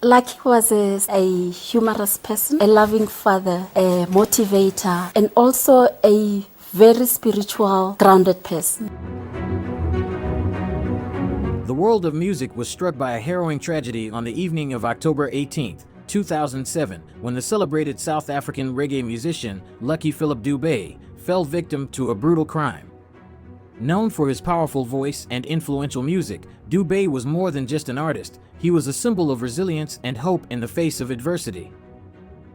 Lucky was a humorous person, a loving father, a motivator, and also a very spiritual, grounded person. The world of music was struck by a harrowing tragedy on the evening of October 18, 2007, when the celebrated South African reggae musician Lucky Dube fell victim to a brutal crime. Known for his powerful voice and influential music, Dube was more than just an artist. He was a symbol of resilience and hope in the face of adversity.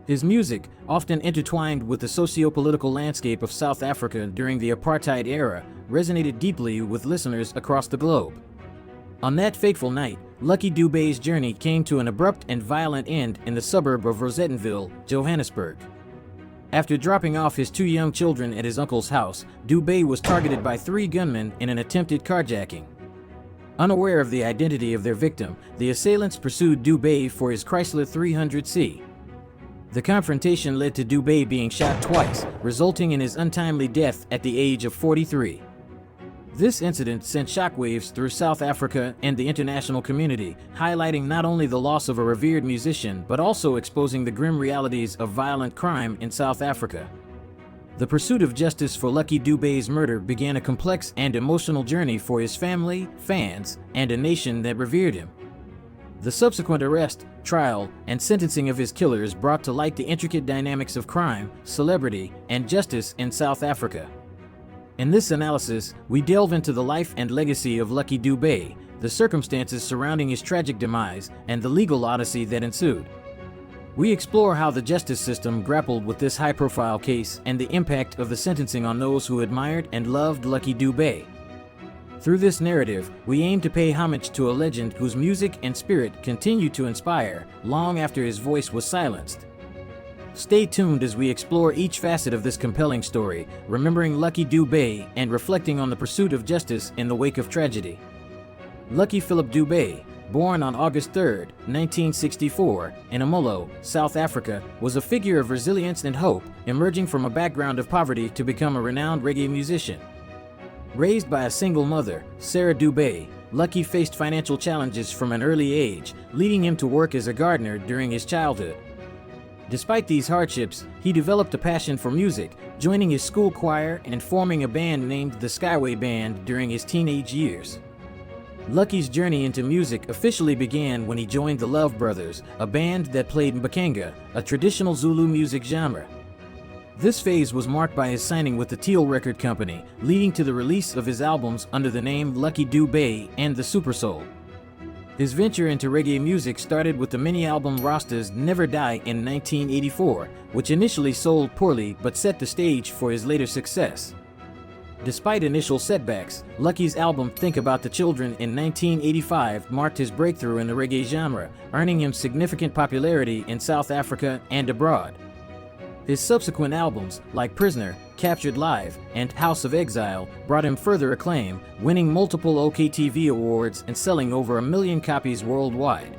His music, often intertwined with the socio-political landscape of South Africa during the apartheid era, resonated deeply with listeners across the globe. On that fateful night, Lucky Dube's journey came to an abrupt and violent end in the suburb of Rosettenville, Johannesburg. After dropping off his two young children at his uncle's house, Dube was targeted by 3 gunmen in an attempted carjacking. Unaware of the identity of their victim, the assailants pursued Dube for his Chrysler 300C. The confrontation led to Dube being shot twice, resulting in his untimely death at the age of 43. This incident sent shockwaves through South Africa and the international community, highlighting not only the loss of a revered musician but also exposing the grim realities of violent crime in South Africa. The pursuit of justice for Lucky Dube's murder began a complex and emotional journey for his family, fans, and a nation that revered him. The subsequent arrest, trial, and sentencing of his killers brought to light the intricate dynamics of crime, celebrity, and justice in South Africa. In this analysis, we delve into the life and legacy of Lucky Dube, the circumstances surrounding his tragic demise, and the legal odyssey that ensued. We explore how the justice system grappled with this high-profile case and the impact of the sentencing on those who admired and loved Lucky Dube. Through this narrative, we aim to pay homage to a legend whose music and spirit continue to inspire long after his voice was silenced. Stay tuned as we explore each facet of this compelling story, remembering Lucky Dube and reflecting on the pursuit of justice in the wake of tragedy. Lucky Dube, born on August 3, 1964, in Umolo, South Africa, was a figure of resilience and hope, emerging from a background of poverty to become a renowned reggae musician. Raised by a single mother, Sarah Dube, Lucky faced financial challenges from an early age, leading him to work as a gardener during his childhood. Despite these hardships, he developed a passion for music, joining his school choir and forming a band named the Skyway Band during his teenage years. Lucky's journey into music officially began when he joined the Love Brothers, a band that played mbakenga, a traditional Zulu music genre. This phase was marked by his signing with the Teal Record Company, leading to the release of his albums under the name Lucky Dube and the Super Soul. His venture into reggae music started with the mini-album Rasta's Never Die in 1984, which initially sold poorly but set the stage for his later success. Despite initial setbacks, Lucky's album Think About the Children in 1985 marked his breakthrough in the reggae genre, earning him significant popularity in South Africa and abroad. His subsequent albums, like Prisoner, Captured Live, and House of Exile, brought him further acclaim, winning multiple OKTV awards and selling over 1 million copies worldwide.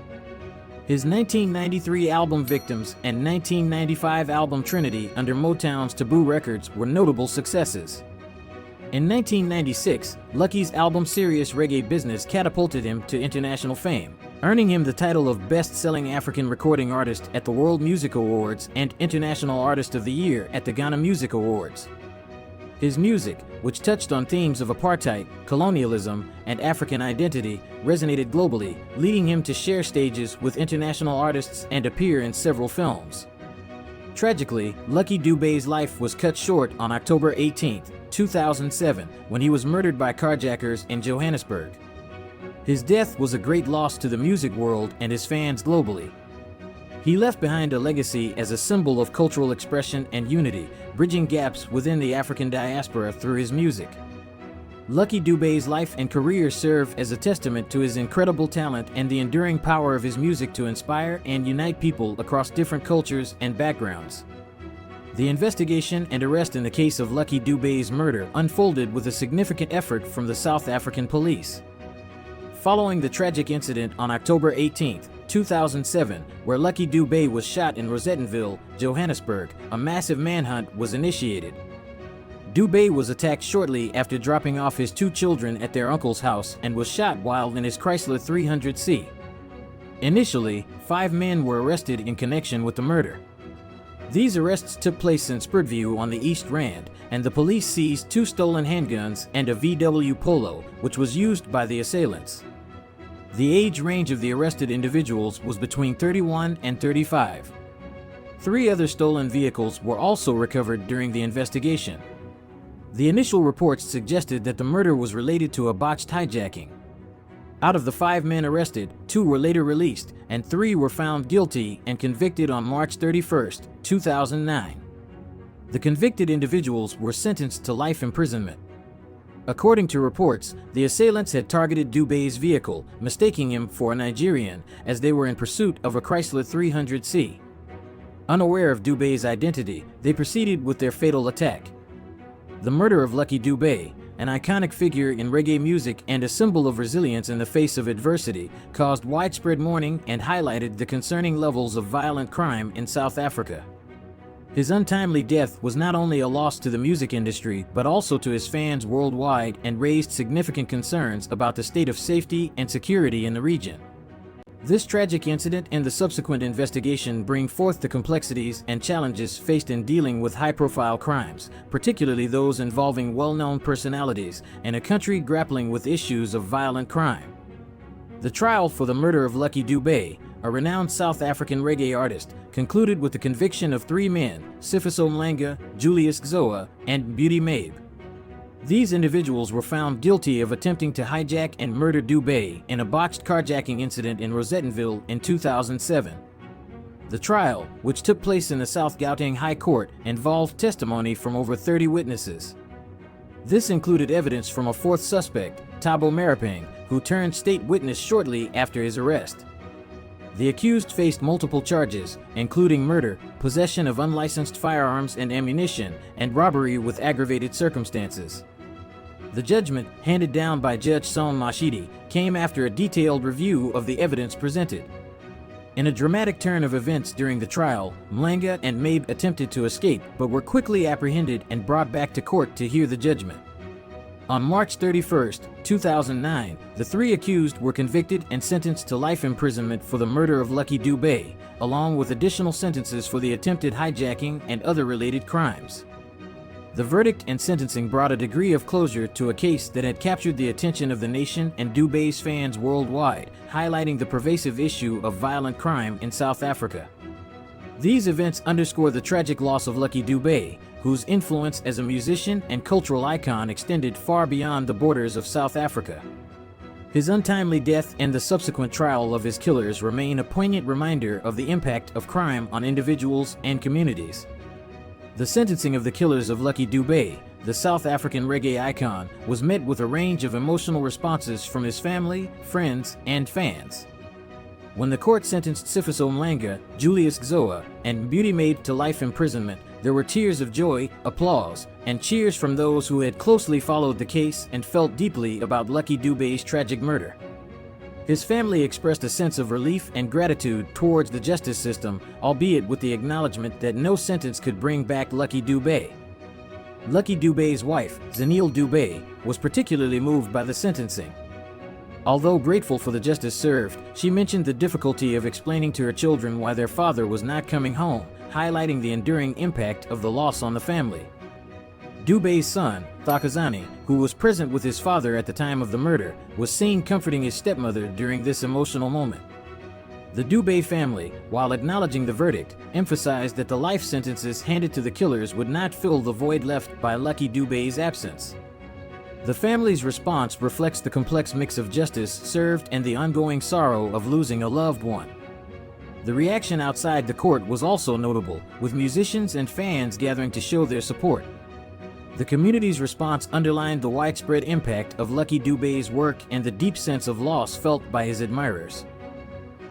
His 1993 album Victims and 1995 album Trinity under Motown's Taboo Records were notable successes. In 1996, Lucky's album Serious Reggae Business catapulted him to international fame, earning him the title of Best-Selling African Recording Artist at the World Music Awards and International Artist of the Year at the Ghana Music Awards. His music, which touched on themes of apartheid, colonialism, and African identity, resonated globally, leading him to share stages with international artists and appear in several films. Tragically, Lucky Dube's life was cut short on October 18, 2007, when he was murdered by carjackers in Johannesburg. His death was a great loss to the music world and his fans globally. He left behind a legacy as a symbol of cultural expression and unity, bridging gaps within the African diaspora through his music. Lucky Dube's life and career serve as a testament to his incredible talent and the enduring power of his music to inspire and unite people across different cultures and backgrounds. The investigation and arrest in the case of Lucky Dube's murder unfolded with a significant effort from the South African police. Following the tragic incident on October 18, 2007, where Lucky Dube was shot in Rosettenville, Johannesburg, a massive manhunt was initiated. Dube was attacked shortly after dropping off his two children at their uncle's house and was shot while in his Chrysler 300C. Initially, 5 men were arrested in connection with the murder. These arrests took place in Sprutview on the East Rand, and the police seized 2 stolen handguns and a VW Polo, which was used by the assailants. The age range of the arrested individuals was between 31 and 35. 3 other stolen vehicles were also recovered during the investigation. The initial reports suggested that the murder was related to a botched hijacking. Out of the 5 men arrested, 2 were later released, and 3 were found guilty and convicted on March 31, 2009. The convicted individuals were sentenced to life imprisonment. According to reports, the assailants had targeted Dube's vehicle, mistaking him for a Nigerian, as they were in pursuit of a Chrysler 300C. Unaware of Dube's identity, they proceeded with their fatal attack. The murder of Lucky Dube, an iconic figure in reggae music and a symbol of resilience in the face of adversity, caused widespread mourning and highlighted the concerning levels of violent crime in South Africa. His untimely death was not only a loss to the music industry, but also to his fans worldwide, and raised significant concerns about the state of safety and security in the region. This tragic incident and the subsequent investigation bring forth the complexities and challenges faced in dealing with high-profile crimes, particularly those involving well-known personalities and a country grappling with issues of violent crime. The trial for the murder of Lucky Dube, a renowned South African reggae artist, concluded with the conviction of 3 men, Sifiso Mlanga, Julius Xoa, and Beauty Mabe. These individuals were found guilty of attempting to hijack and murder Dube in a botched carjacking incident in Rosettenville in 2007. The trial, which took place in the South Gauteng High Court, involved testimony from over 30 witnesses. This included evidence from a 4th suspect, Thabo Marapeng, who turned state witness shortly after his arrest. The accused faced multiple charges, including murder, possession of unlicensed firearms and ammunition, and robbery with aggravated circumstances. The judgment, handed down by Judge Son Mashidi, came after a detailed review of the evidence presented. In a dramatic turn of events during the trial, Mlanga and Mabe attempted to escape but were quickly apprehended and brought back to court to hear the judgment. On March 31, 2009, the 3 accused were convicted and sentenced to life imprisonment for the murder of Lucky Dube, along with additional sentences for the attempted hijacking and other related crimes. The verdict and sentencing brought a degree of closure to a case that had captured the attention of the nation and Dube's fans worldwide, highlighting the pervasive issue of violent crime in South Africa. These events underscore the tragic loss of Lucky Dube, whose influence as a musician and cultural icon extended far beyond the borders of South Africa. His untimely death and the subsequent trial of his killers remain a poignant reminder of the impact of crime on individuals and communities. The sentencing of the killers of Lucky Dube, the South African reggae icon, was met with a range of emotional responses from his family, friends, and fans. When the court sentenced Sifiso Mlanga, Julius Xoa, and Beauty Mabe to life imprisonment, there were tears of joy, applause, and cheers from those who had closely followed the case and felt deeply about Lucky Dube's tragic murder. His family expressed a sense of relief and gratitude towards the justice system, albeit with the acknowledgement that no sentence could bring back Lucky Dube. Lucky Dube's wife, Zanille Dube, was particularly moved by the sentencing. Although grateful for the justice served, she mentioned the difficulty of explaining to her children why their father was not coming home, highlighting the enduring impact of the loss on the family. Dube's son, Thakazani, who was present with his father at the time of the murder, was seen comforting his stepmother during this emotional moment. The Dube family, while acknowledging the verdict, emphasized that the life sentences handed to the killers would not fill the void left by Lucky Dube's absence. The family's response reflects the complex mix of justice served and the ongoing sorrow of losing a loved one. The reaction outside the court was also notable, with musicians and fans gathering to show their support. The community's response underlined the widespread impact of Lucky Dube's work and the deep sense of loss felt by his admirers.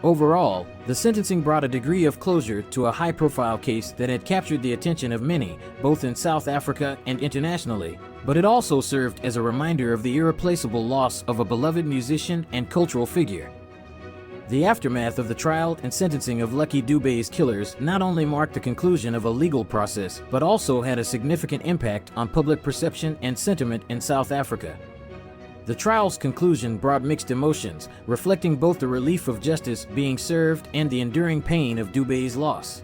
Overall, the sentencing brought a degree of closure to a high-profile case that had captured the attention of many, both in South Africa and internationally, but it also served as a reminder of the irreplaceable loss of a beloved musician and cultural figure. The aftermath of the trial and sentencing of Lucky Dube's killers not only marked the conclusion of a legal process, but also had a significant impact on public perception and sentiment in South Africa. The trial's conclusion brought mixed emotions, reflecting both the relief of justice being served and the enduring pain of Dube's loss.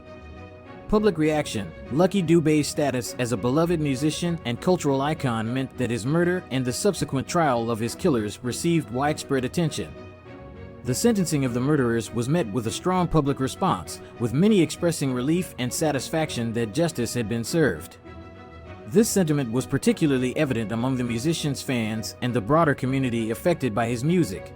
Public reaction: Lucky Dube's status as a beloved musician and cultural icon meant that his murder and the subsequent trial of his killers received widespread attention. The sentencing of the murderers was met with a strong public response, with many expressing relief and satisfaction that justice had been served. This sentiment was particularly evident among the musician's fans and the broader community affected by his music.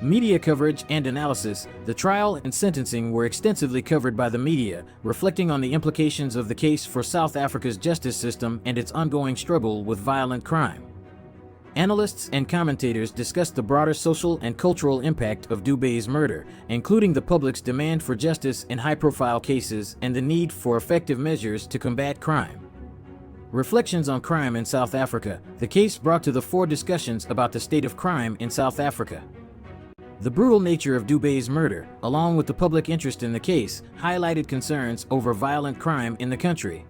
Media coverage and analysis: the trial and sentencing were extensively covered by the media, reflecting on the implications of the case for South Africa's justice system and its ongoing struggle with violent crime. Analysts and commentators discussed the broader social and cultural impact of Dube's murder, including the public's demand for justice in high-profile cases and the need for effective measures to combat crime. Reflections on crime in South Africa: the case brought to the fore discussions about the state of crime in South Africa. The brutal nature of Dube's murder, along with the public interest in the case, highlighted concerns over violent crime in the country.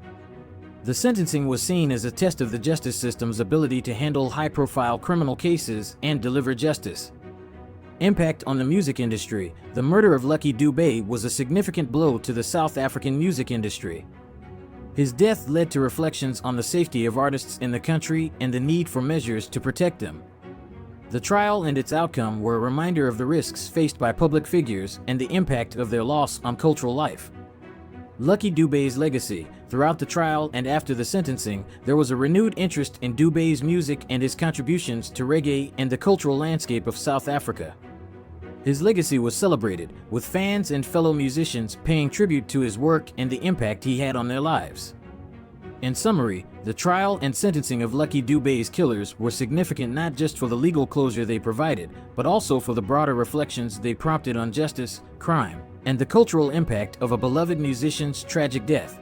The sentencing was seen as a test of the justice system's ability to handle high-profile criminal cases and deliver justice. Impact on the music industry: the murder of Lucky Dube was a significant blow to the South African music industry. His death led to reflections on the safety of artists in the country and the need for measures to protect them. The trial and its outcome were a reminder of the risks faced by public figures and the impact of their loss on cultural life. Lucky Dube's legacy: throughout the trial and after the sentencing, there was a renewed interest in Dube's music and his contributions to reggae and the cultural landscape of South Africa. His legacy was celebrated, with fans and fellow musicians paying tribute to his work and the impact he had on their lives. In summary, the trial and sentencing of Lucky Dube's killers were significant not just for the legal closure they provided, but also for the broader reflections they prompted on justice, crime, and the cultural impact of a beloved musician's tragic death.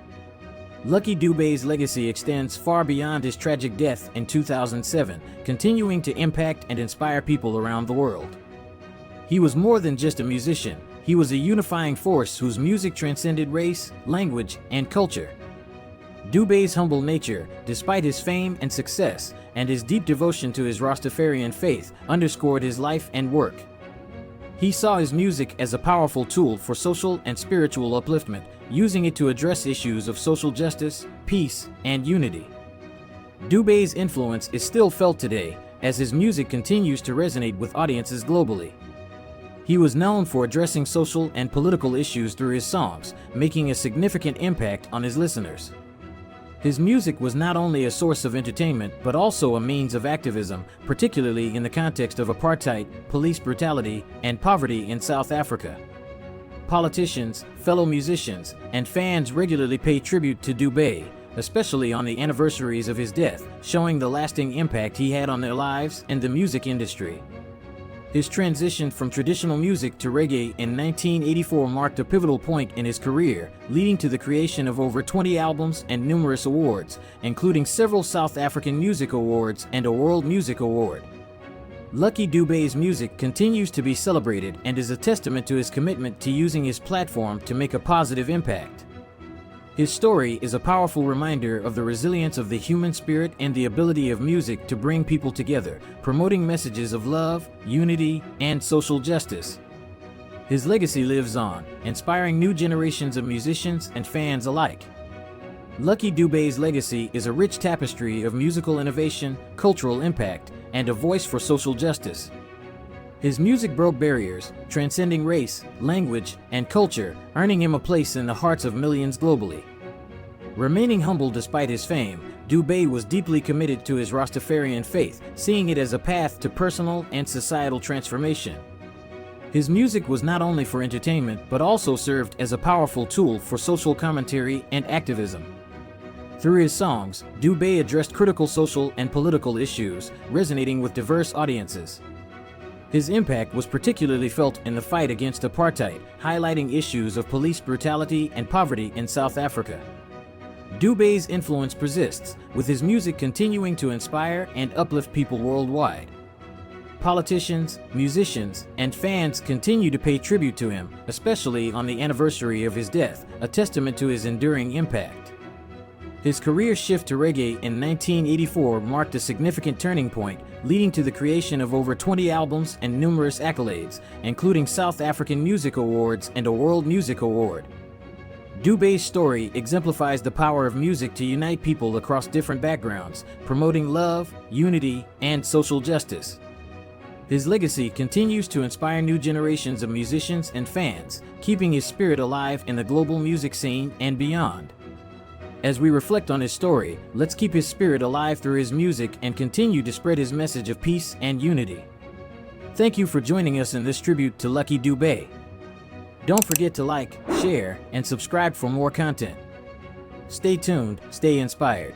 Lucky Dube's legacy extends far beyond his tragic death in 2007, continuing to impact and inspire people around the world. He was more than just a musician; he was a unifying force whose music transcended race, language, and culture. Dube's humble nature, despite his fame and success, and his deep devotion to his Rastafarian faith, underscored his life and work. He saw his music as a powerful tool for social and spiritual upliftment, using it to address issues of social justice, peace, and unity. Dube's influence is still felt today, as his music continues to resonate with audiences globally. He was known for addressing social and political issues through his songs, making a significant impact on his listeners. His music was not only a source of entertainment, but also a means of activism, particularly in the context of apartheid, police brutality, and poverty in South Africa. Politicians, fellow musicians, and fans regularly pay tribute to Dube, especially on the anniversaries of his death, showing the lasting impact he had on their lives and the music industry. His transition from traditional music to reggae in 1984 marked a pivotal point in his career, leading to the creation of over 20 albums and numerous awards, including several South African Music Awards and a World Music Award. Lucky Dube's music continues to be celebrated and is a testament to his commitment to using his platform to make a positive impact. His story is a powerful reminder of the resilience of the human spirit and the ability of music to bring people together, promoting messages of love, unity, and social justice. His legacy lives on, inspiring new generations of musicians and fans alike. Lucky Dube's legacy is a rich tapestry of musical innovation, cultural impact, and a voice for social justice. His music broke barriers, transcending race, language, and culture, earning him a place in the hearts of millions globally. Remaining humble despite his fame, Dube was deeply committed to his Rastafarian faith, seeing it as a path to personal and societal transformation. His music was not only for entertainment, but also served as a powerful tool for social commentary and activism. Through his songs, Dube addressed critical social and political issues, resonating with diverse audiences. His impact was particularly felt in the fight against apartheid, highlighting issues of police brutality and poverty in South Africa. Dube's influence persists, with his music continuing to inspire and uplift people worldwide. Politicians, musicians, and fans continue to pay tribute to him, especially on the anniversary of his death, a testament to his enduring impact. His career shift to reggae in 1984 marked a significant turning point, leading to the creation of over 20 albums and numerous accolades, including South African Music Awards and a World Music Award. Dube's story exemplifies the power of music to unite people across different backgrounds, promoting love, unity, and social justice. His legacy continues to inspire new generations of musicians and fans, keeping his spirit alive in the global music scene and beyond. As we reflect on his story, let's keep his spirit alive through his music and continue to spread his message of peace and unity. Thank you for joining us in this tribute to Lucky Dube. Don't forget to like, share, and subscribe for more content. Stay tuned, stay inspired.